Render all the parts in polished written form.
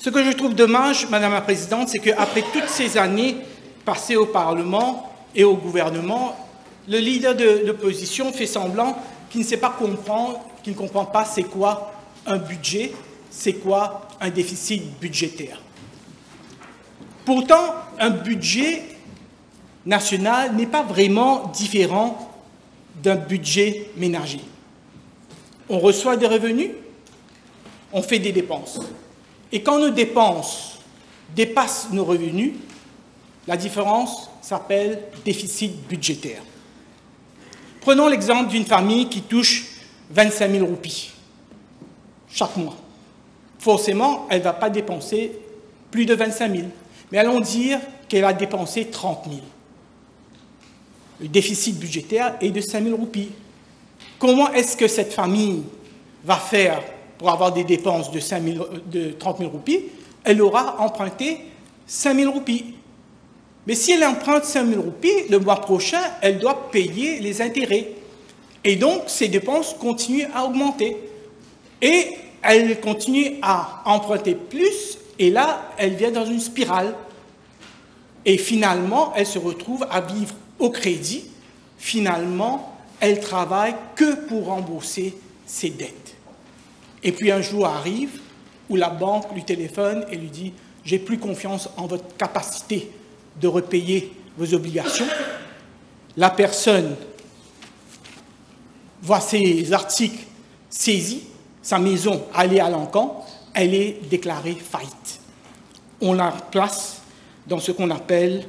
Ce que je trouve dommage, Madame la Présidente, c'est qu'après toutes ces années passées au Parlement et au gouvernement, le leader de l'opposition fait semblant qu'il ne sait pas comprendre, qu'il ne comprend pas c'est quoi un budget, c'est quoi un déficit budgétaire. Pourtant, un budget national n'est pas vraiment différent d'un budget ménager. On reçoit des revenus, on fait des dépenses. Et quand nos dépenses dépassent nos revenus, la différence s'appelle déficit budgétaire. Prenons l'exemple d'une famille qui touche 25 000 roupies chaque mois. Forcément, elle ne va pas dépenser plus de 25 000, mais allons dire qu'elle a dépensé 30 000. Le déficit budgétaire est de 5 000 roupies. Comment est-ce que cette famille va faire pour avoir des dépenses de 30 000 roupies? Elle aura emprunté 5 000 roupies. Mais si elle emprunte 5 000 roupies, le mois prochain, elle doit payer les intérêts. Et donc, ses dépenses continuent à augmenter. Et elle continue à emprunter plus, et là, elle vient dans une spirale. Et finalement, elle se retrouve à vivre au crédit. Finalement, elle travaille que pour rembourser ses dettes. Et puis un jour arrive où la banque lui téléphone et lui dit « J'ai plus confiance en votre capacité de repayer vos obligations. » La personne voit ses articles saisis, sa maison allée à l'encan, elle est déclarée faillite. On la place dans ce qu'on appelle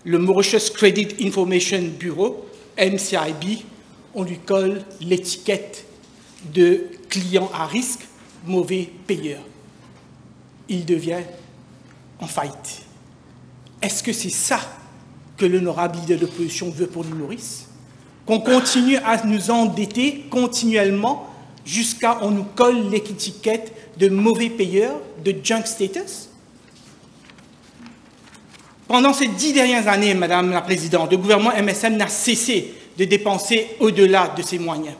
le Mauritius Credit Information Bureau, MCIB. On lui colle l'étiquette de client à risque, mauvais payeur. Il devient en faillite. Est-ce que c'est ça que l'honorable leader de l'opposition veut pour l'île Maurice? Qu'on continue à nous endetter continuellement jusqu'à ce qu'on nous colle l'étiquette de mauvais payeur, de junk status? Pendant ces 10 dernières années, Madame la Présidente, le gouvernement MSM n'a cessé de dépenser au-delà de ses moyens.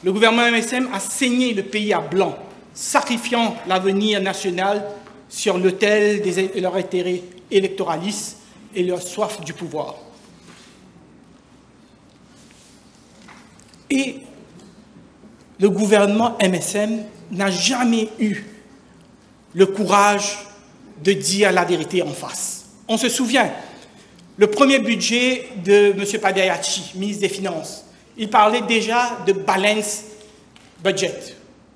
Le gouvernement MSM a saigné le pays à blanc, sacrifiant l'avenir national sur l'autel de leur intérêt électoraliste et leur soif du pouvoir. Et le gouvernement MSM n'a jamais eu le courage de dire la vérité en face. On se souvient, le premier budget de M. Padeachi, ministre des Finances, il parlait déjà de balance budget,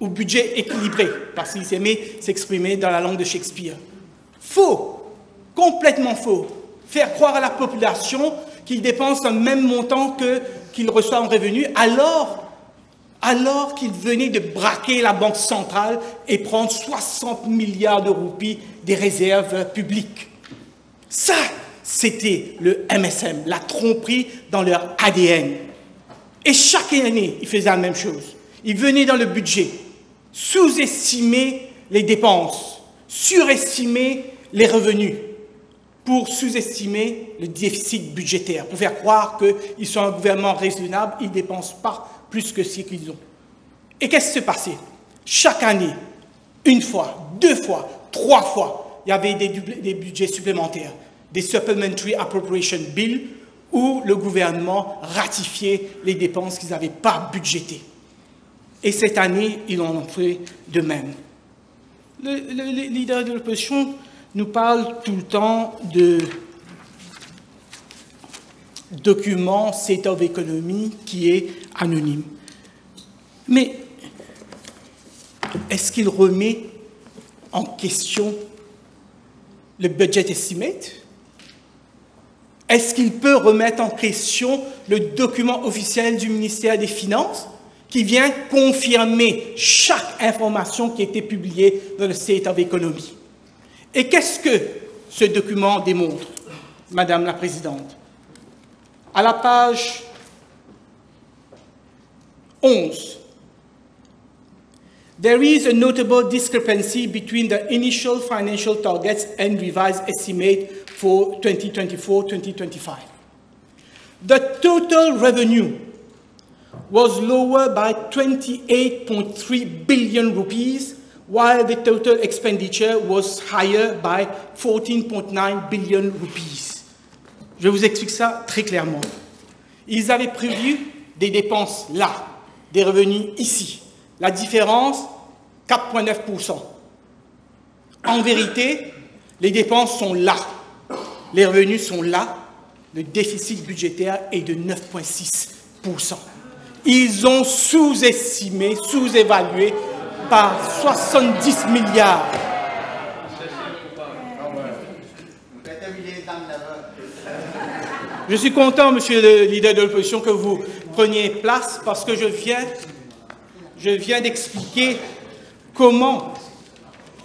ou budget équilibré, parce qu'il s'aimait s'exprimer dans la langue de Shakespeare. Faux, complètement faux. Faire croire à la population qu'il dépense le même montant qu'il reçoit en revenus, alors qu'il venait de braquer la Banque centrale et prendre 60 milliards de roupies des réserves publiques. Ça, c'était le MSM, la tromperie dans leur ADN. Et chaque année, ils faisaient la même chose. Ils venaient dans le budget, sous-estimer les dépenses, surestimer les revenus, pour sous-estimer le déficit budgétaire, pour faire croire qu'ils sont un gouvernement raisonnable, ils ne dépensent pas plus que ce qu'ils ont. Et qu'est-ce qui s'est passé? Chaque année, une fois, deux fois, trois fois, il y avait des budgets supplémentaires, des Supplementary Appropriation Bills, où le gouvernement ratifiait les dépenses qu'ils n'avaient pas budgétées. Et cette année, ils en ont fait de même. Le leader de l'opposition nous parle tout le temps de document State of Economy qui est anonyme. Mais est-ce qu'il remet en question le budget estimate? Est-ce qu'il peut remettre en question le document officiel du ministère des Finances qui vient confirmer chaque information qui a été publiée dans le State of Economy? Et qu'est-ce que ce document démontre, Madame la Présidente? À la page 11, there is a notable discrepancy between the initial financial targets and revised estimate for 2024-2025. The total revenue was lower by 28.3 billion rupees, while the total expenditure was higher by 14.9 billion rupees. Je vous explique ça très clairement. Ils avaient prévu des dépenses là, des revenus ici. La différence, 4,9%. En vérité, les dépenses sont là, les revenus sont là, le déficit budgétaire est de 9,6%. Ils ont sous-estimé, sous-évalué par 70 milliards. Je suis content, monsieur le leader de l'opposition, que vous preniez place parce que je viens d'expliquer comment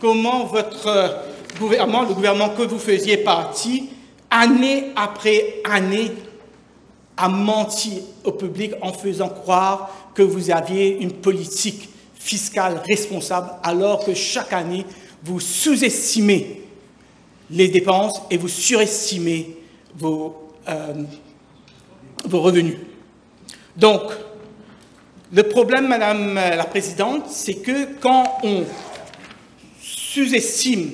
votre gouvernement, le gouvernement que vous faisiez partie, année après année, a menti au public en faisant croire que vous aviez une politique fiscale responsable, alors que chaque année, vous sous-estimez les dépenses et vous surestimez vos revenus. Donc, le problème, Madame la Présidente, c'est que quand on sous-estime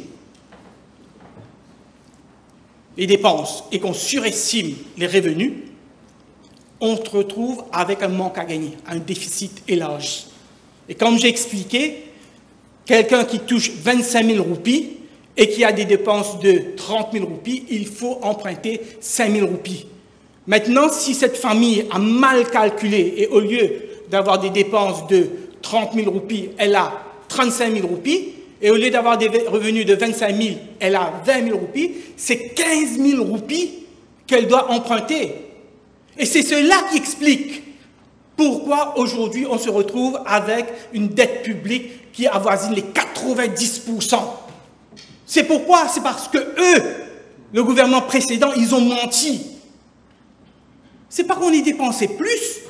les dépenses et qu'on surestime les revenus, on se retrouve avec un manque à gagner, un déficit élargi. Et comme j'ai expliqué, quelqu'un qui touche 25 000 roupies et qui a des dépenses de 30 000 roupies, il faut emprunter 5 000 roupies. Maintenant, si cette famille a mal calculé et au lieu d'avoir des dépenses de 30 000 roupies, elle a 35 000 roupies, et au lieu d'avoir des revenus de 25 000, elle a 20 000 roupies, c'est 15 000 roupies qu'elle doit emprunter. Et c'est cela qui explique pourquoi aujourd'hui on se retrouve avec une dette publique qui avoisine les 90%. C'est pourquoi, c'est parce que eux, le gouvernement précédent, ils ont menti. C'est pas qu'on ait dépensé plus.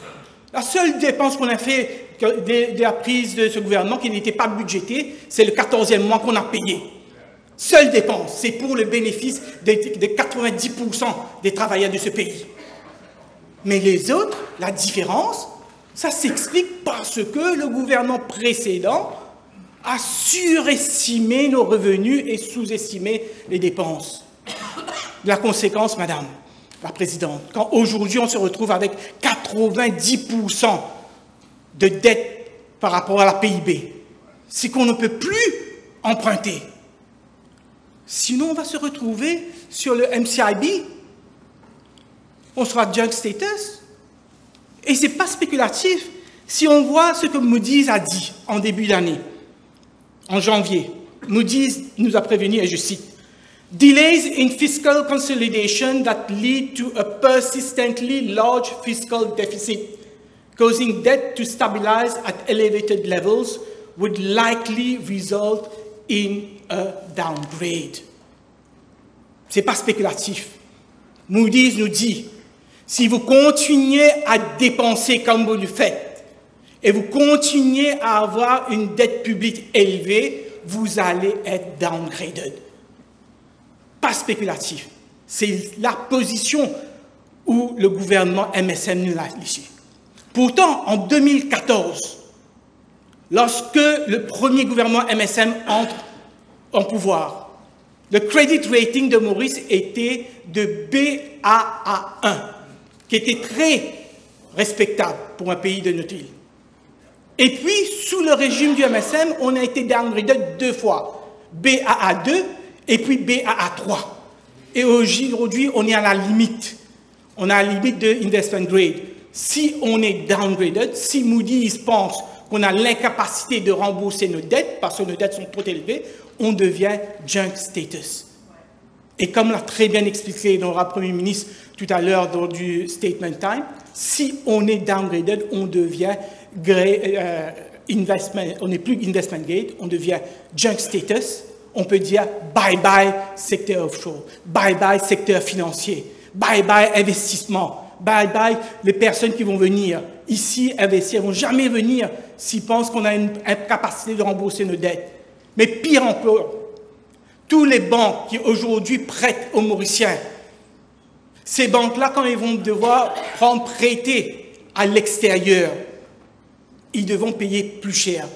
La seule dépense qu'on a fait de la prise de ce gouvernement qui n'était pas budgétée, c'est le 14e mois qu'on a payé. Seule dépense, c'est pour le bénéfice de 90% des travailleurs de ce pays. Mais les autres, la différence, ça s'explique parce que le gouvernement précédent a surestimé nos revenus et sous-estimé les dépenses. La conséquence, Madame la Présidente, quand aujourd'hui on se retrouve avec 90% de dette par rapport à la PIB, c'est qu'on ne peut plus emprunter. Sinon, on va se retrouver sur le MCIB, on sera junk status. Et ce n'est pas spéculatif. Si on voit ce que Moody's a dit en début d'année, en janvier, Moody's nous a prévenu, et je cite, « Delays in fiscal consolidation that lead to a persistently large fiscal deficit, causing debt to stabilize at elevated levels, would likely result in a downgrade. » Ce n'est pas spéculatif. Moody's nous dit, si vous continuez à dépenser comme vous le faites, et vous continuez à avoir une dette publique élevée, vous allez être downgraded. Pas spéculatif. C'est la position où le gouvernement MSM nous l'a laissé. Pourtant, en 2014, lorsque le premier gouvernement MSM entre en pouvoir, le credit rating de Maurice était de Baa1, qui était très respectable pour un pays de notre île. Et puis, sous le régime du MSM, on a été downgradé 2 fois, Baa2 et puis Baa3. Et aujourd'hui, on est à la limite. On est à la limite de investment grade. Si on est downgraded, si Moody's pense qu'on a l'incapacité de rembourser nos dettes, parce que nos dettes sont trop élevées, on devient junk status. Et comme l'a très bien expliqué le Premier ministre tout à l'heure dans du statement time, si on est downgraded, on devient on n'est plus investment grade, on devient junk status. On peut dire bye-bye secteur offshore, bye-bye secteur financier, bye-bye investissement, bye-bye les personnes qui vont venir ici investir, elles ne vont jamais venir s'ils pensent qu'on a une incapacité de rembourser nos dettes. Mais pire encore, tous les banques qui aujourd'hui prêtent aux Mauriciens, ces banques-là, quand ils vont devoir prêter à l'extérieur, ils devront payer plus cher.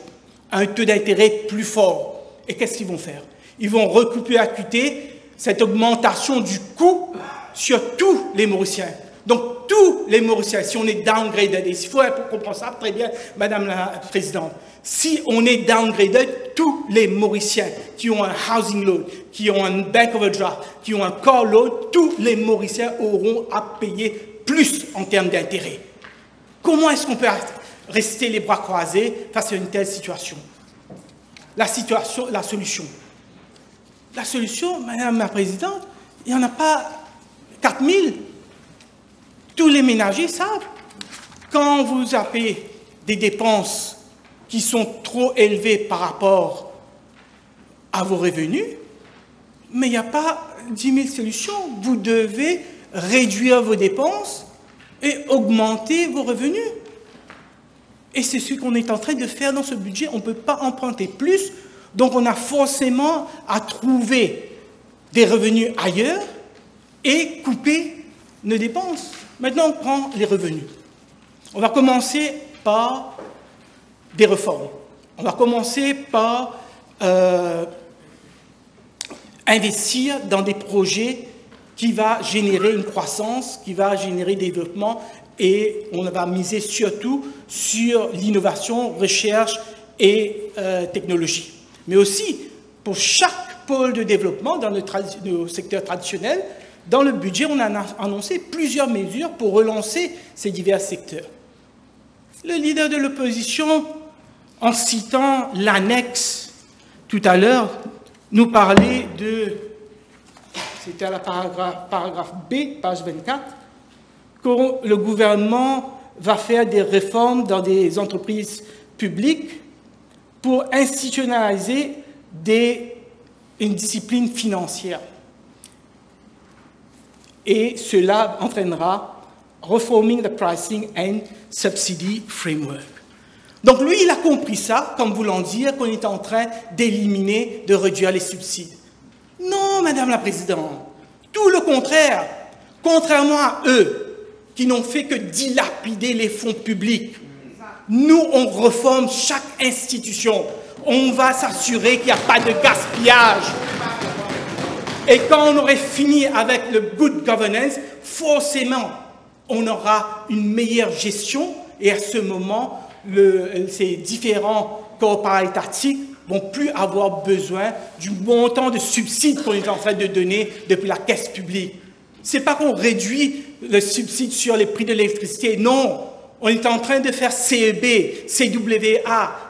un taux d'intérêt plus fort. Et qu'est-ce qu'ils vont faire? Ils vont répercuter cette augmentation du coût sur tous les Mauriciens. Donc, tous les Mauriciens, si on est downgraded, et il faut comprendre ça très bien, Madame la Présidente, si on est downgraded, tous les Mauriciens qui ont un housing loan, qui ont un bank overdraft, qui ont un car loan, tous les Mauriciens auront à payer plus en termes d'intérêt. Comment est-ce qu'on peut rester les bras croisés face à une telle situation? La solution, Madame la Présidente, il n'y en a pas 4000. Tous les ménagers savent, quand vous avez des dépenses qui sont trop élevées par rapport à vos revenus, mais il n'y a pas 10 000 solutions. Vous devez réduire vos dépenses et augmenter vos revenus. Et c'est ce qu'on est en train de faire dans ce budget. On ne peut pas emprunter plus, donc on a forcément à trouver des revenus ailleurs et couper nos dépenses. Maintenant, on prend les revenus. On va commencer par des réformes. On va commencer par investir dans des projets qui vont générer une croissance, qui va générer des développements, et on va miser surtout sur l'innovation, recherche et technologie. Mais aussi, pour chaque pôle de développement dans le secteur traditionnel, dans le budget, on a annoncé plusieurs mesures pour relancer ces divers secteurs. Le leader de l'opposition, en citant l'annexe tout à l'heure, nous parlait de, c'était à la paragraphe B, page 24, que le gouvernement va faire des réformes dans des entreprises publiques pour institutionnaliser une discipline financière. Et cela entraînera Reforming the Pricing and Subsidy Framework. Donc lui, il a compris ça, comme voulant dire qu'on est en train d'éliminer, de réduire les subsides. Non, Madame la Présidente, tout le contraire. Contrairement à eux, qui n'ont fait que dilapider les fonds publics, nous, on reforme chaque institution. On va s'assurer qu'il n'y a pas de gaspillage. Et quand on aurait fini avec le good governance, forcément, on aura une meilleure gestion et à ce moment, ces différents corps étatiques ne vont plus avoir besoin du montant de subsides qu'on est en train de donner depuis la caisse publique. Ce n'est pas qu'on réduit le subside sur les prix de l'électricité, non. On est en train de faire CEB, CWA,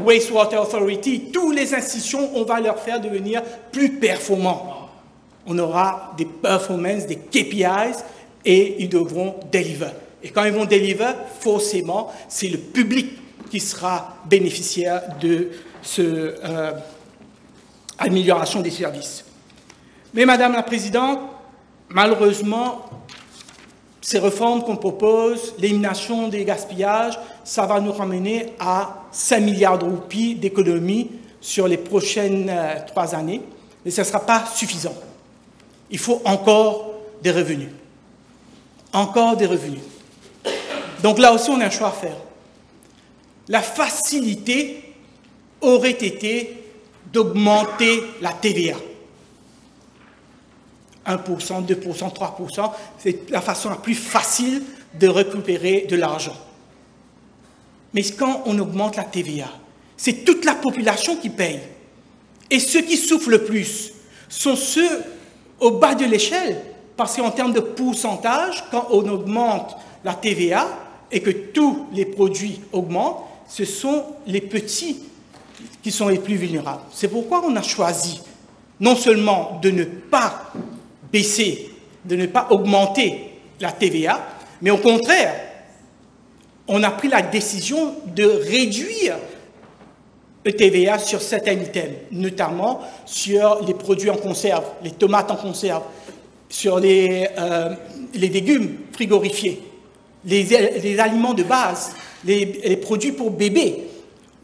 Wastewater Authority, toutes les institutions, on va leur faire devenir plus performants. On aura des performances, des KPIs, et ils devront deliver. Et quand ils vont deliver, forcément, c'est le public qui sera bénéficiaire de cette amélioration des services. Mais Madame la Présidente, malheureusement, ces réformes qu'on propose, l'élimination des gaspillages, ça va nous ramener à 5 milliards de roupies d'économie sur les prochaines 3 années, mais ce ne sera pas suffisant. Il faut encore des revenus. Encore des revenus. Donc là aussi, on a un choix à faire. La facilité aurait été d'augmenter la TVA. 1%, 2%, 3%, c'est la façon la plus facile de récupérer de l'argent. Mais quand on augmente la TVA, c'est toute la population qui paye. Et ceux qui souffrent le plus sont ceux au bas de l'échelle, parce qu'en termes de pourcentage, quand on augmente la TVA et que tous les produits augmentent, ce sont les petits qui sont les plus vulnérables. C'est pourquoi on a choisi non seulement de ne pas baisser, de ne pas augmenter la TVA, mais au contraire, on a pris la décision de réduire le TVA sur certains items, notamment sur les produits en conserve, les tomates en conserve, sur les légumes frigorifiés, les aliments de base, les produits pour bébés.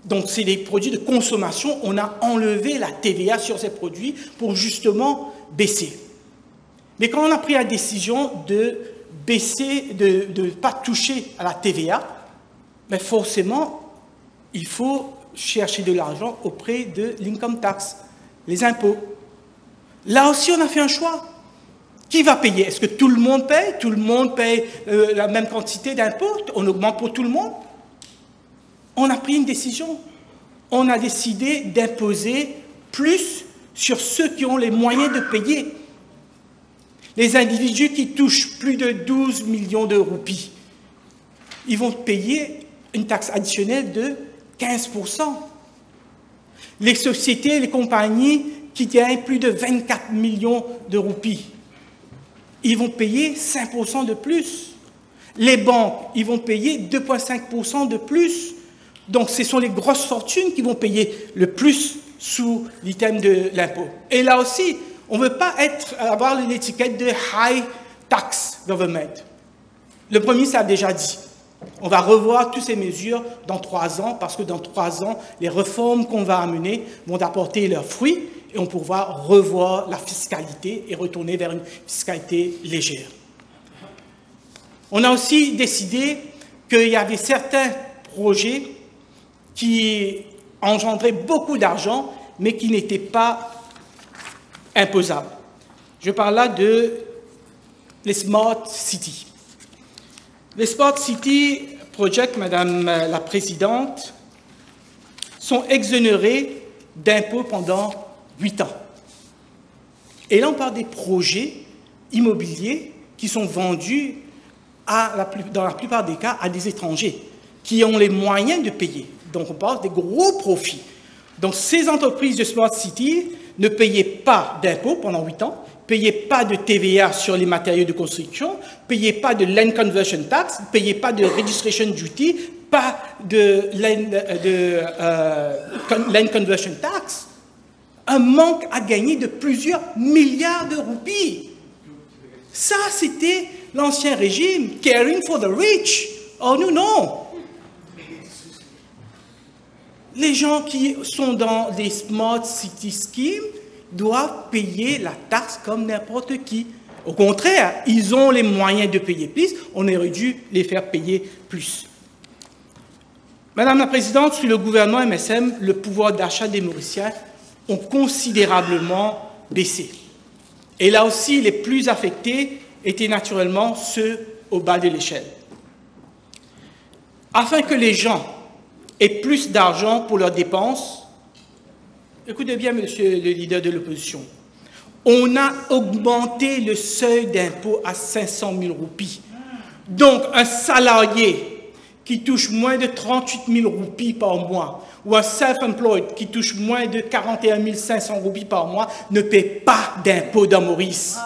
Donc, c'est des produits de consommation. On a enlevé la TVA sur ces produits pour justement baisser. Mais quand on a pris la décision de baisser, de ne pas toucher à la TVA, mais forcément, il faut chercher de l'argent auprès de l'income tax, les impôts. Là aussi, on a fait un choix. Qui va payer? Est-ce que tout le monde paye? Tout le monde paye la même quantité d'impôts? On augmente pour tout le monde? On a pris une décision. On a décidé d'imposer plus sur ceux qui ont les moyens de payer. Les individus qui touchent plus de 12 millions de roupies, ils vont payer une taxe additionnelle de 15%. Les sociétés, les compagnies qui gagnent plus de 24 millions de roupies, ils vont payer 5% de plus. Les banques, ils vont payer 2,5% de plus. Donc, ce sont les grosses fortunes qui vont payer le plus sous l'item de l'impôt. Et là aussi, on ne veut pas avoir l'étiquette de high tax government. Le Premier ministre a déjà dit, on va revoir toutes ces mesures dans 3 ans, parce que dans 3 ans, les réformes qu'on va amener vont apporter leurs fruits et on pourra revoir la fiscalité et retourner vers une fiscalité légère. On a aussi décidé qu'il y avait certains projets qui engendraient beaucoup d'argent, mais qui n'étaient pas imposables. Je parle là de les Smart Cities. Les Smart City Projects, Madame la Présidente, sont exonérés d'impôts pendant 8 ans. Et là, on parle des projets immobiliers qui sont vendus dans la plupart des cas à des étrangers qui ont les moyens de payer. Donc, on parle des gros profits. Donc, ces entreprises de Smart City ne payaient pas d'impôts pendant 8 ans, ne payaient pas de TVA sur les matériaux de construction, ne payaient pas de Land Conversion Tax, ne payaient pas de Registration Duty, pas de Land Conversion Tax. Un manque à gagner de plusieurs milliards de roupies. Ça, c'était l'ancien régime, caring for the rich. Oh, nous, non. Les gens qui sont dans des Smart City Schemes doivent payer la taxe comme n'importe qui. Au contraire, ils ont les moyens de payer plus, on aurait dû les faire payer plus. Madame la Présidente, sous le gouvernement MSM, le pouvoir d'achat des Mauriciens ont considérablement baissé. Et là aussi, les plus affectés étaient naturellement ceux au bas de l'échelle. Afin que les gens aient plus d'argent pour leurs dépenses, écoutez bien, monsieur le leader de l'opposition, on a augmenté le seuil d'impôt à 500 000 roupies. Donc, un salarié qui touche moins de 38 000 roupies par mois, ou un self-employed qui touche moins de 41 500 roupies par mois, ne paie pas d'impôt dans Maurice.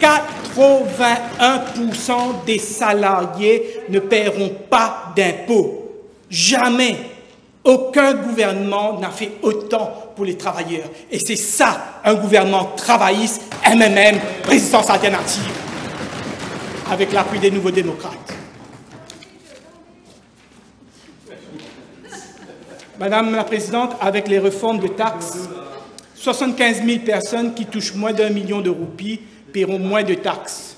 81% des salariés ne paieront pas d'impôt. Jamais, aucun gouvernement n'a fait autant pour les travailleurs. Et c'est ça, un gouvernement travailliste, MMM, résistance alternative, avec l'appui des nouveaux démocrates. Madame la Présidente, avec les réformes de taxes, 75 000 personnes qui touchent moins d'1 million de roupies paieront moins de taxes.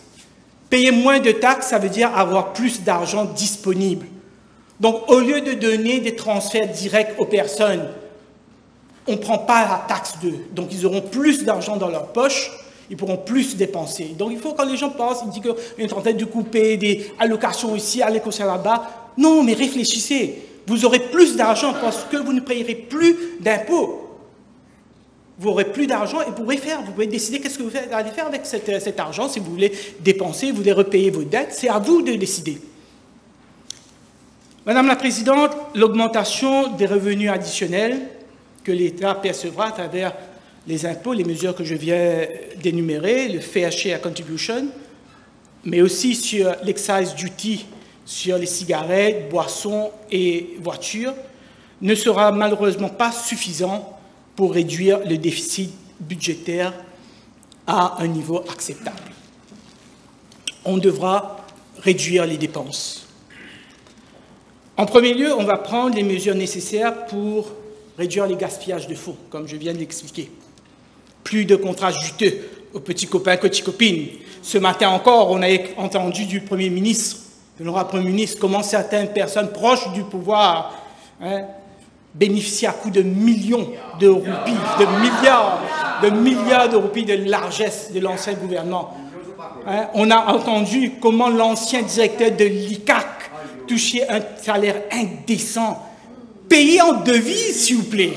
Payer moins de taxes, ça veut dire avoir plus d'argent disponible. Donc, au lieu de donner des transferts directs aux personnes, on ne prend pas la taxe d'eux. Donc, ils auront plus d'argent dans leur poche, ils pourront plus dépenser. Donc, il faut, quand les gens pensent, ils disent qu'on est en train de couper des allocations ici, allocations là-bas. Non, mais réfléchissez. Vous aurez plus d'argent parce que vous ne payerez plus d'impôts. Vous aurez plus d'argent et vous pouvez décider qu'est-ce que vous allez faire avec cet argent. Si vous voulez dépenser, vous voulez repayer vos dettes, c'est à vous de décider. Madame la Présidente, l'augmentation des revenus additionnels que l'État percevra à travers les impôts, les mesures que je viens d'énumérer, le Fair Share Contribution, mais aussi sur l'excise duty sur les cigarettes, boissons et voitures, ne sera malheureusement pas suffisant pour réduire le déficit budgétaire à un niveau acceptable. On devra réduire les dépenses. En premier lieu, on va prendre les mesures nécessaires pour réduire les gaspillages de fonds, comme je viens de l'expliquer. Plus de contrats juteux aux petits copains, petites copines. Ce matin encore, on a entendu du Premier ministre, de l'honorable Premier ministre, comment certaines personnes proches du pouvoir bénéficier à coût de millions de roupies, de milliards de roupies de largesse de l'ancien gouvernement. Hein, on a entendu comment l'ancien directeur de l'ICAC touchait un salaire indécent, payé en devises, s'il vous plaît.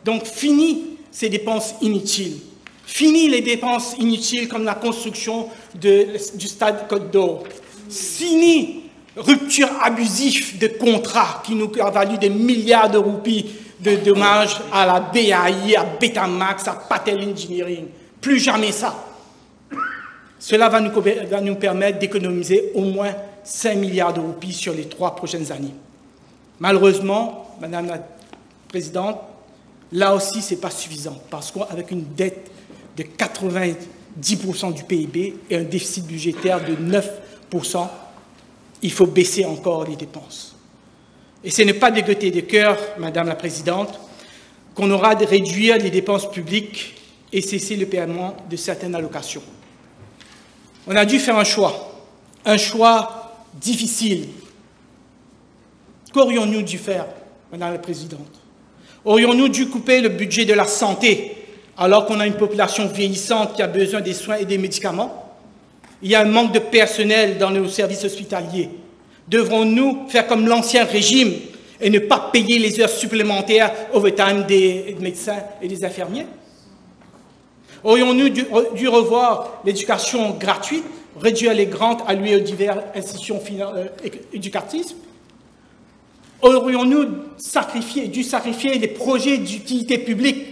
Donc, fini ces dépenses inutiles. Fini les dépenses inutiles comme la construction du stade Côte d'Or. Fini rupture abusive de contrats qui nous a valu des milliards de roupies de dommages à la BAI, à Betamax, à Patel Engineering. Plus jamais ça. Cela va nous permettre d'économiser au moins 5 milliards de roupies sur les 3 prochaines années. Malheureusement, Madame la Présidente, là aussi, ce n'est pas suffisant, parce qu'avec une dette de 90% du PIB et un déficit budgétaire de 9%, il faut baisser encore les dépenses. Et ce n'est pas de gaieté de cœur, Madame la Présidente, qu'on aura de réduire les dépenses publiques et cesser le paiement de certaines allocations. On a dû faire un choix difficile. Qu'aurions-nous dû faire, Madame la Présidente? Aurions-nous dû couper le budget de la santé alors qu'on a une population vieillissante qui a besoin des soins et des médicaments? Il y a un manque de personnel dans nos services hospitaliers. Devrons-nous faire comme l'ancien régime et ne pas payer les heures supplémentaires overtime des médecins et des infirmiers? Aurions-nous dû revoir l'éducation gratuite, réduire les grants alloués aux diverses institutions éducatives? Aurions-nous dû sacrifier les projets d'utilité publique,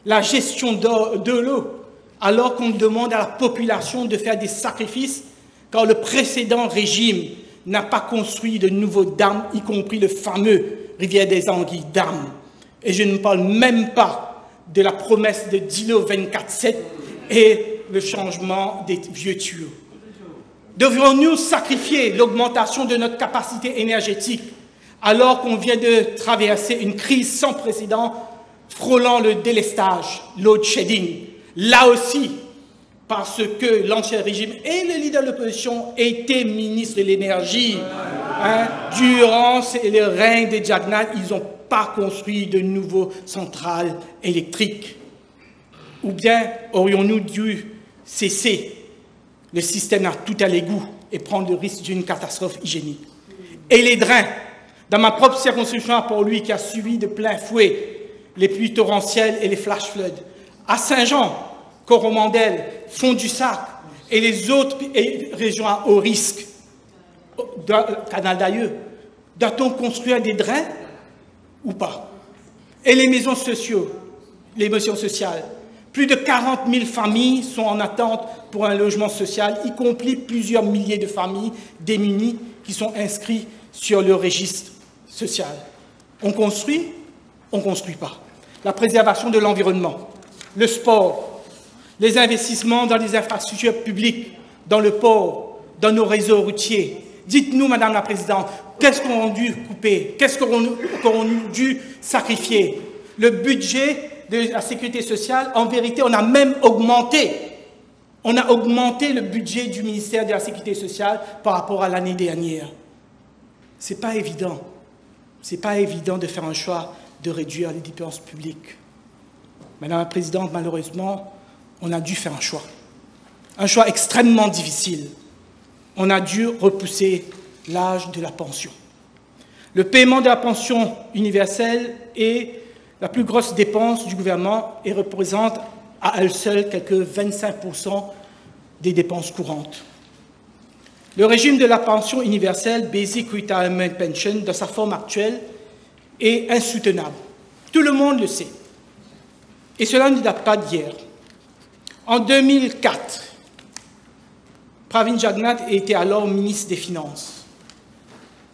la gestion de l'eau, alors qu'on demande à la population de faire des sacrifices, car le précédent régime n'a pas construit de nouveaux dams, y compris le fameux Rivière des Anguilles dam. Et je ne parle même pas de la promesse de Dilo 24/7 et le changement des vieux tuyaux. Devrions-nous sacrifier l'augmentation de notre capacité énergétique alors qu'on vient de traverser une crise sans précédent frôlant le délestage, load shedding? Là aussi, parce que l'ancien régime et le leader de l'opposition étaient ministres de l'énergie. Hein, durant le règne des Jagannath, ils n'ont pas construit de nouveaux centrales électriques. Ou bien aurions-nous dû cesser le système à tout à l'égout et prendre le risque d'une catastrophe hygiénique? Et les drains, dans ma propre circonscription à Port-Louis, qui a suivi de plein fouet les pluies torrentielles et les flash floods, à Saint-Jean, Coromandel, Fond-du-Sac et les autres régions à haut risque, Canal d'Aïeux, doit-on construire des drains ou pas? Et les maisons sociales, plus de 40 000 familles sont en attente pour un logement social, y compris plusieurs milliers de familles démunies qui sont inscrites sur le registre social. On construit? On ne construit pas. La préservation de l'environnement, le sport, les investissements dans les infrastructures publiques, dans le port, dans nos réseaux routiers. Dites-nous, Madame la Présidente, qu'est-ce qu'on a dû couper? Qu'est-ce qu'on a dû sacrifier? Le budget de la sécurité sociale, en vérité, on a même augmenté. On a augmenté le budget du ministère de la Sécurité sociale par rapport à l'année dernière. Ce n'est pas évident. Ce n'est pas évident de faire un choix de réduire les dépenses publiques. Madame la Présidente, malheureusement, on a dû faire un choix extrêmement difficile. On a dû repousser l'âge de la pension. Le paiement de la pension universelle est la plus grosse dépense du gouvernement et représente à elle seule quelques 25% des dépenses courantes. Le régime de la pension universelle, Basic Retirement Pension, dans sa forme actuelle, est insoutenable. Tout le monde le sait. Et cela ne date pas d'hier. En 2004, Pravin Jagannath était alors ministre des Finances.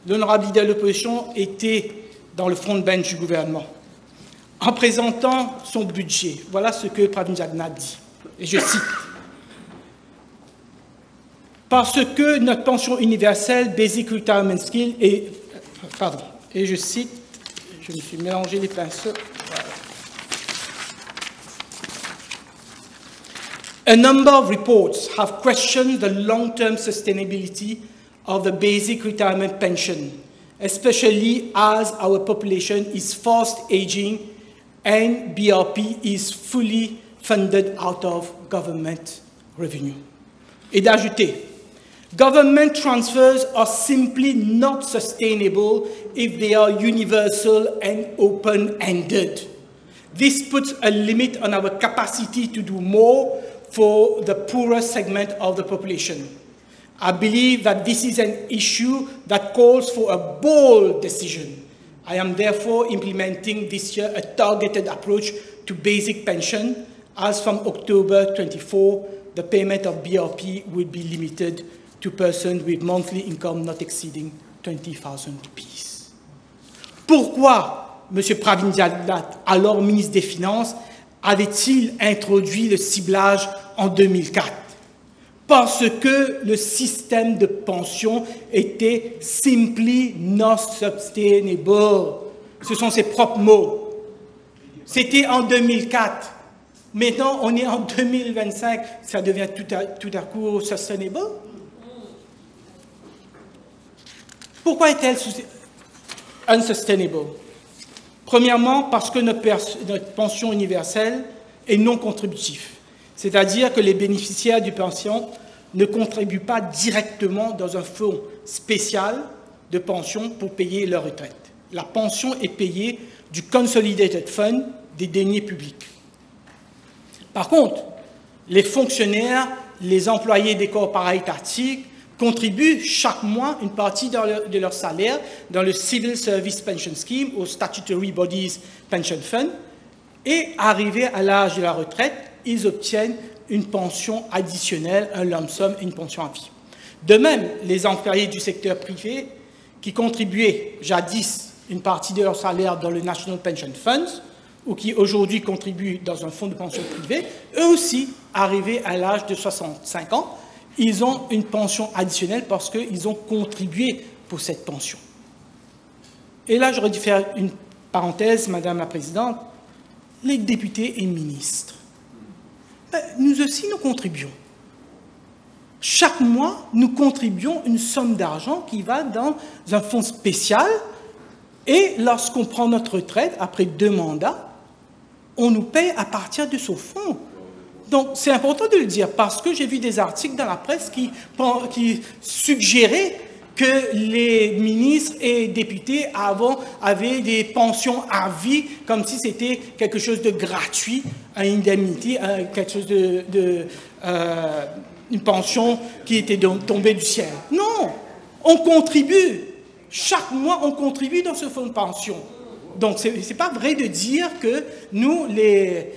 L'honorable leader de l'opposition était dans le front-bench du gouvernement. En présentant son budget, voilà ce que Pravin Jagannath dit, et je cite. Parce que notre pension universelle, Basic Retirement Scheme, et je cite, je me suis mélangé les pinceaux. Voilà. A number of reports have questioned the long-term sustainability of the basic retirement pension especially as our population is fast aging and BRP is fully funded out of government revenue. Et d'ajouter, government transfers are simply not sustainable if they are universal and open-ended. This puts a limit on our capacity to do more for the poorer segment of the population. I believe that this is an issue that calls for a bold decision. I am therefore implementing this year a targeted approach to basic pension, as from October 24, the payment of BRP will be limited to persons with monthly income not exceeding 20,000 rupees. Pourquoi M. Pravin Gagnath, alors ministre des Finances, avait-il introduit le ciblage en 2004? Parce que le système de pension était « simply not sustainable ». Ce sont ses propres mots. C'était en 2004. Maintenant, on est en 2025. Ça devient tout à coup « sustainable ». Pourquoi est-elle unsustainable? Premièrement, parce que notre pension universelle est non contributive. C'est-à-dire que les bénéficiaires du pension ne contribuent pas directement dans un fonds spécial de pension pour payer leur retraite. La pension est payée du Consolidated Fund des deniers publics. Par contre, les fonctionnaires, les employés des corps étatiques contribuent chaque mois une partie de leur salaire dans le Civil Service Pension Scheme ou Statutory Bodies Pension Fund et, arrivés à l'âge de la retraite, ils obtiennent une pension additionnelle, un lump sum et une pension à vie. De même, les employés du secteur privé qui contribuaient jadis une partie de leur salaire dans le National Pension Funds ou qui aujourd'hui contribuent dans un fonds de pension privé, eux aussi, arrivés à l'âge de 65 ans, ils ont une pension additionnelle parce qu'ils ont contribué pour cette pension. Et là, j'aurais dû faire une parenthèse, Madame la Présidente. Les députés et ministres, nous aussi, nous contribuons. Chaque mois, nous contribuons une somme d'argent qui va dans un fonds spécial et lorsqu'on prend notre retraite, après 2 mandats, on nous paye à partir de ce fonds. Donc, c'est important de le dire parce que j'ai vu des articles dans la presse qui suggéraient que les ministres et députés avant avaient des pensions à vie comme si c'était quelque chose de gratuit, une indemnité, quelque chose une pension qui était tombée du ciel. Non, on contribue. Chaque mois, on contribue dans ce fonds de pension. Donc, ce n'est pas vrai de dire que nous, les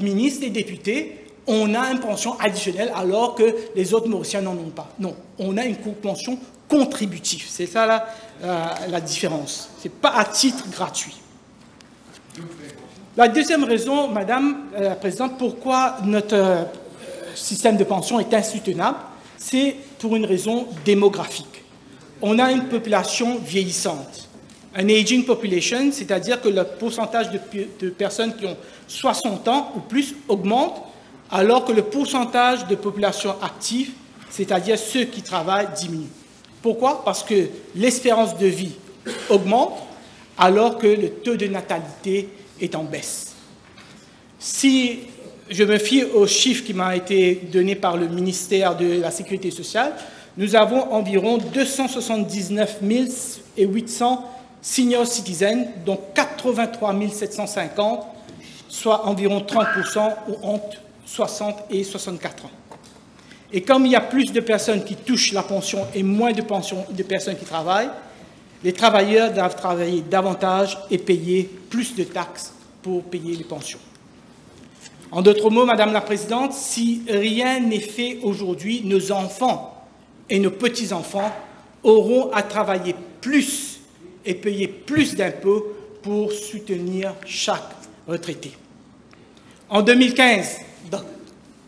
ministres et députés, on a une pension additionnelle alors que les autres Mauriciens n'en ont pas. Non, on a une pension contributive. C'est ça la différence. Ce n'est pas à titre gratuit. La deuxième raison, Madame la Présidente, pourquoi notre système de pension est insoutenable, c'est pour une raison démographique. On a une population vieillissante. Un aging population, c'est-à-dire que le pourcentage de personnes qui ont 60 ans ou plus augmente, alors que le pourcentage de population active, c'est-à-dire ceux qui travaillent, diminue. Pourquoi? Parce que l'espérance de vie augmente, alors que le taux de natalité est en baisse. Si je me fie aux chiffres qui m'ont été donnés par le ministère de la Sécurité sociale, nous avons environ 279 800 senior citizens, dont 83 750, soit environ 30% entre 60 et 64 ans. Et comme il y a plus de personnes qui touchent la pension et moins de personnes qui travaillent, les travailleurs doivent travailler davantage et payer plus de taxes pour payer les pensions. En d'autres mots, Madame la Présidente, si rien n'est fait aujourd'hui, nos enfants et nos petits-enfants auront à travailler plus et payer plus d'impôts pour soutenir chaque retraité. En 2015,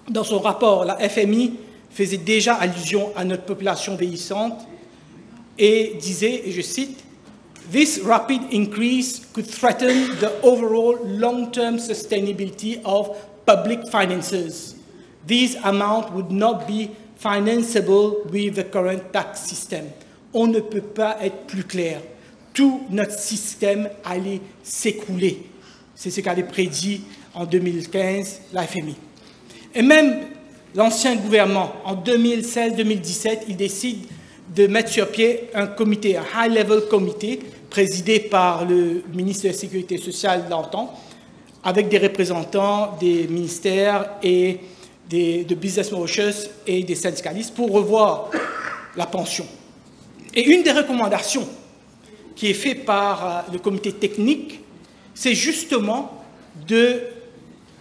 dans son rapport, la FMI faisait déjà allusion à notre population vieillissante et disait, et je cite, « This rapid increase could threaten the overall long-term sustainability of public finances. These amounts would not be financeable with the current tax system. » On ne peut pas être plus clair. tout notre système allait s'écrouler. C'est ce qu'avait prédit en 2015 la FMI. Et même l'ancien gouvernement, en 2016-2017, il décide de mettre sur pied un comité, un high-level comité, présidé par le ministre de la Sécurité sociale d'antan, avec des représentants des ministères et de business watchers et des syndicalistes pour revoir la pension. Et une des recommandations qui est faite par le comité technique, c'est justement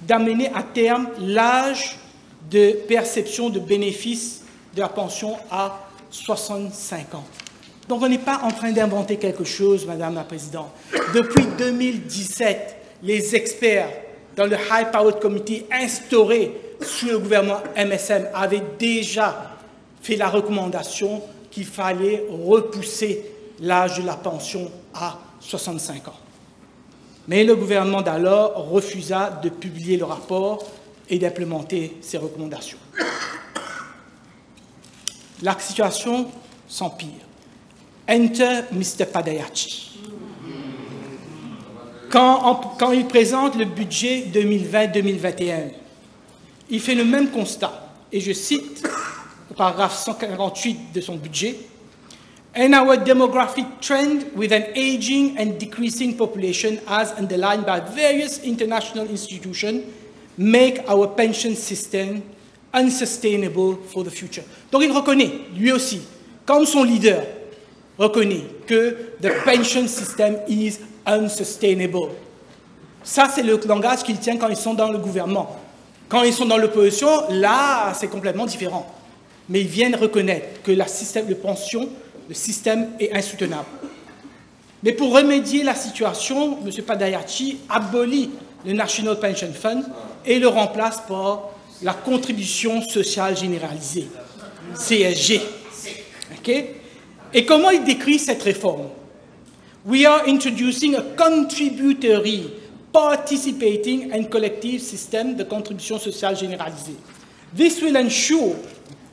d'amener à terme l'âge de perception de bénéfices de la pension à 65 ans. Donc on n'est pas en train d'inventer quelque chose, Madame la Présidente. Depuis 2017, les experts dans le High Powered Committee instauré sous le gouvernement MSM avaient déjà fait la recommandation qu'il fallait repousser l'âge de la pension à 65 ans. Mais le gouvernement d'alors refusa de publier le rapport et d'implémenter ces recommandations. La situation s'empire. Enter Mr. Padayachi. Quand il présente le budget 2020-2021, il fait le même constat, et je cite le paragraphe 148 de son budget, "And our demographic trend with an aging and decreasing population as underlined by various international institutions make our pension system unsustainable for the future." Donc il reconnaît, lui aussi, comme son leader, reconnaît que the pension system is unsustainable. Ça, c'est le langage qu'ils tiennent quand ils sont dans le gouvernement. Quand ils sont dans l'opposition, là, c'est complètement différent. Mais ils viennent reconnaître que le système de pension, le système est insoutenable. Mais pour remédier la situation, M. Padayachi abolit le National Pension Fund et le remplace par la contribution sociale généralisée, CSG. Okay? Et comment il décrit cette réforme? "We are introducing a contributory, participating and collective system de contribution sociale généralisée. This will ensure,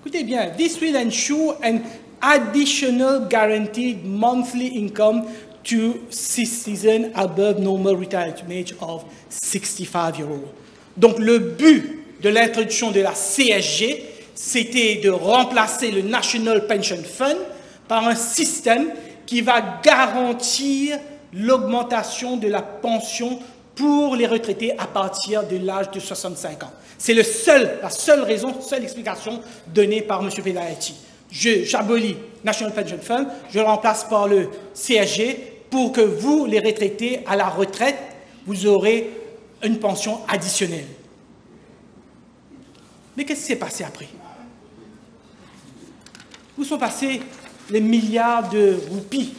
écoutez bien, this will ensure an additional guaranteed monthly income to citizens above normal retirement age of 65-year-old. Donc le but de l'introduction de la CSG, c'était de remplacer le National Pension Fund par un système qui va garantir l'augmentation de la pension pour les retraités à partir de l'âge de 65 ans. C'est la seule raison, seule explication donnée par M. Padayachi. J'abolis National Pension Fund, je le remplace par le CSG pour que vous, les retraités à la retraite, vous aurez une pension additionnelle. Mais qu'est-ce qui s'est passé après? Où sont passés les milliards de roupies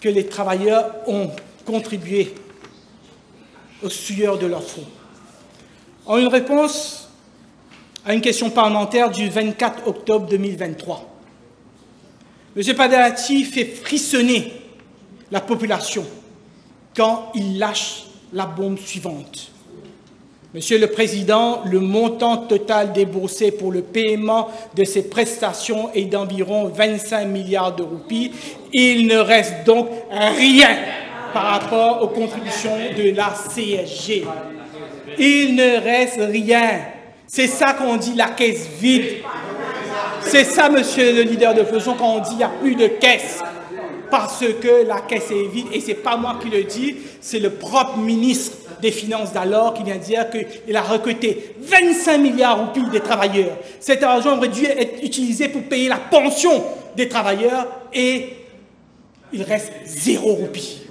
que les travailleurs ont contribué aux sueurs de leur front? En une réponse à une question parlementaire du 24 octobre 2023, M. Padayachi fait frissonner la population quand il lâche la bombe suivante. Monsieur le Président, le montant total déboursé pour le paiement de ces prestations est d'environ 25 milliards de roupies. Il ne reste donc rien par rapport aux contributions de la CSG. Il ne reste rien. C'est ça qu'on dit la caisse vide. C'est ça, monsieur le leader de l'opposition, quand on dit qu'il n'y a plus de caisse. Parce que la caisse est vide. Et ce n'est pas moi qui le dis, c'est le propre ministre des Finances d'alors qui vient dire qu'il a recruté 25 milliards de roupies des travailleurs. Cet argent aurait dû être utilisé pour payer la pension des travailleurs et il reste 0 roupies.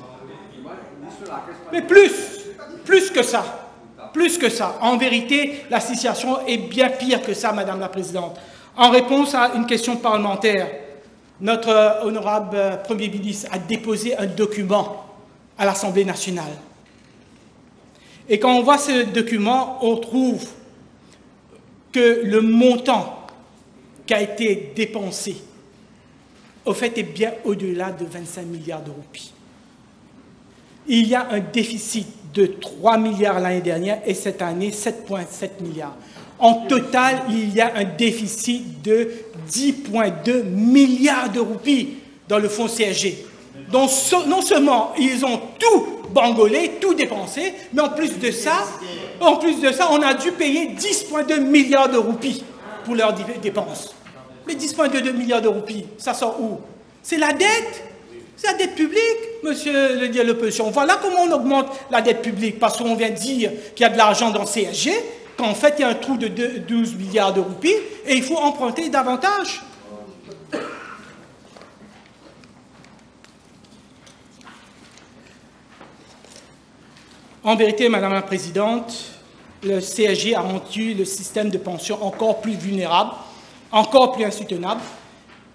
Mais plus que ça. Plus que ça. En vérité, la situation est bien pire que ça, Madame la Présidente. En réponse à une question parlementaire, notre honorable Premier ministre a déposé un document à l'Assemblée nationale. Et quand on voit ce document, on trouve que le montant qui a été dépensé, au fait, est bien au-delà de 25 milliards de roupies. Il y a un déficit de 3 milliards l'année dernière et cette année, 7,7 milliards. En total, il y a un déficit de 10,2 milliards de roupies dans le fonds CSG. Donc non seulement ils ont tout bangolé, tout dépensé, mais en plus de ça, on a dû payer 10,2 milliards de roupies pour leurs dépenses. Mais 10,2 milliards de roupies, ça sort où? C'est la dette. C'est la dette publique, monsieur le leader de l'opposition. Voilà comment on augmente la dette publique, parce qu'on vient de dire qu'il y a de l'argent dans le CSG, qu'en fait il y a un trou de 12 milliards de roupies, et il faut emprunter davantage. En vérité, Madame la Présidente, le CSG a rendu le système de pension encore plus vulnérable, encore plus insoutenable.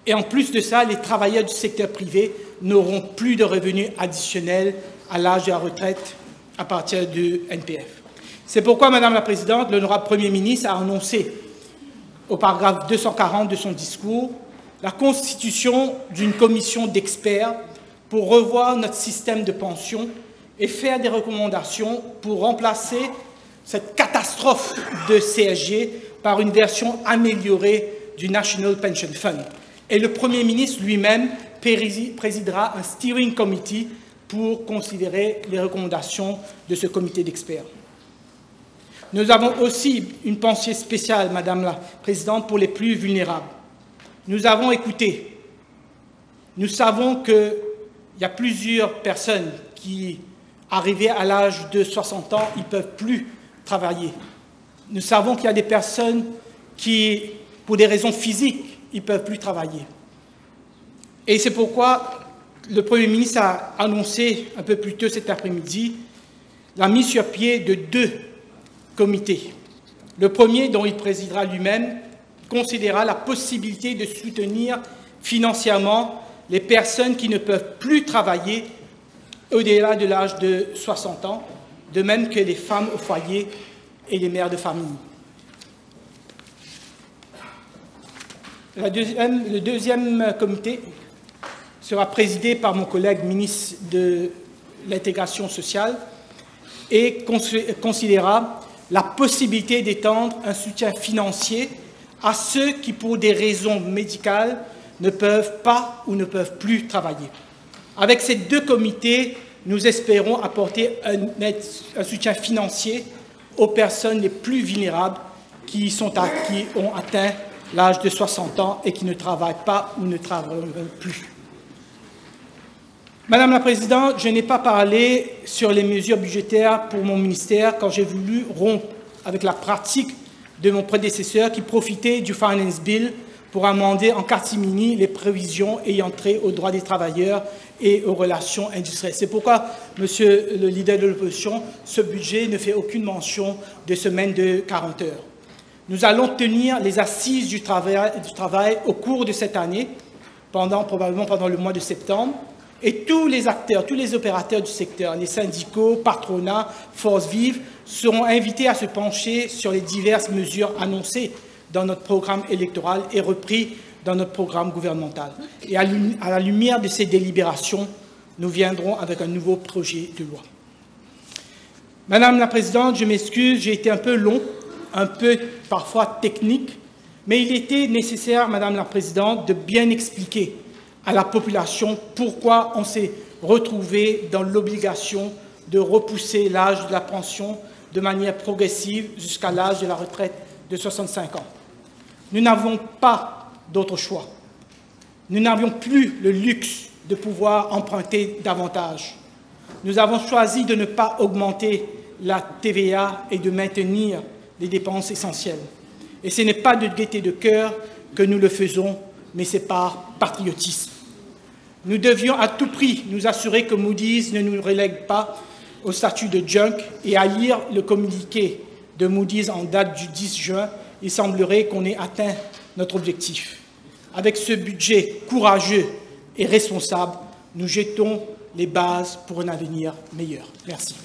Et en plus de ça, les travailleurs du secteur privé n'auront plus de revenus additionnels à l'âge de la retraite à partir du NPF. C'est pourquoi, Madame la Présidente, l'honorable Premier ministre a annoncé au paragraphe 240 de son discours la constitution d'une commission d'experts pour revoir notre système de pension et faire des recommandations pour remplacer cette catastrophe de CSG par une version améliorée du National Pension Fund. Et le Premier ministre lui-même présidera un steering committee pour considérer les recommandations de ce comité d'experts. Nous avons aussi une pensée spéciale, Madame la Présidente, pour les plus vulnérables. Nous avons écouté. Nous savons qu'il y a plusieurs personnes qui, arrivées à l'âge de 60 ans, ils ne peuvent plus travailler. Nous savons qu'il y a des personnes qui, pour des raisons physiques, ils ne peuvent plus travailler. Et c'est pourquoi le Premier ministre a annoncé un peu plus tôt cet après-midi la mise sur pied de 2 comités. Le premier, dont il présidera lui-même, considérera la possibilité de soutenir financièrement les personnes qui ne peuvent plus travailler au-delà de l'âge de 60 ans, de même que les femmes au foyer et les mères de famille. Le deuxième comité sera présidé par mon collègue ministre de l'Intégration sociale et considérera la possibilité d'étendre un soutien financier à ceux qui, pour des raisons médicales, ne peuvent pas ou ne peuvent plus travailler. Avec ces 2 comités, nous espérons apporter un soutien financier aux personnes les plus vulnérables qui ont atteint l'âge de 60 ans et qui ne travaillent pas ou ne travaillent plus. Madame la Présidente, je n'ai pas parlé sur les mesures budgétaires pour mon ministère quand j'ai voulu rompre avec la pratique de mon prédécesseur qui profitait du Finance Bill pour amender en catimini les prévisions ayant trait aux droits des travailleurs et aux relations industrielles. C'est pourquoi, Monsieur le leader de l'opposition, ce budget ne fait aucune mention de semaine de 40 heures. Nous allons tenir les assises du travail au cours de cette année, probablement pendant le mois de septembre, et tous les acteurs, tous les opérateurs du secteur, les syndicats, patronats, forces vives, seront invités à se pencher sur les diverses mesures annoncées dans notre programme électoral et repris dans notre programme gouvernemental. Et à la lumière de ces délibérations, nous viendrons avec un nouveau projet de loi. Madame la Présidente, je m'excuse, j'ai été un peu long, un peu parfois technique, mais il était nécessaire, Madame la Présidente, de bien expliquer à la population pourquoi on s'est retrouvé dans l'obligation de repousser l'âge de la pension de manière progressive jusqu'à l'âge de la retraite de 65 ans. Nous n'avons pas d'autre choix. Nous n'avions plus le luxe de pouvoir emprunter davantage. Nous avons choisi de ne pas augmenter la TVA et de maintenir les dépenses essentielles. Et ce n'est pas de gaieté de cœur que nous le faisons, mais c'est par patriotisme. Nous devions à tout prix nous assurer que Moody's ne nous relègue pas au statut de junk, et à lire le communiqué de Moody's en date du 10 juin, il semblerait qu'on ait atteint notre objectif. Avec ce budget courageux et responsable, nous jetons les bases pour un avenir meilleur. Merci.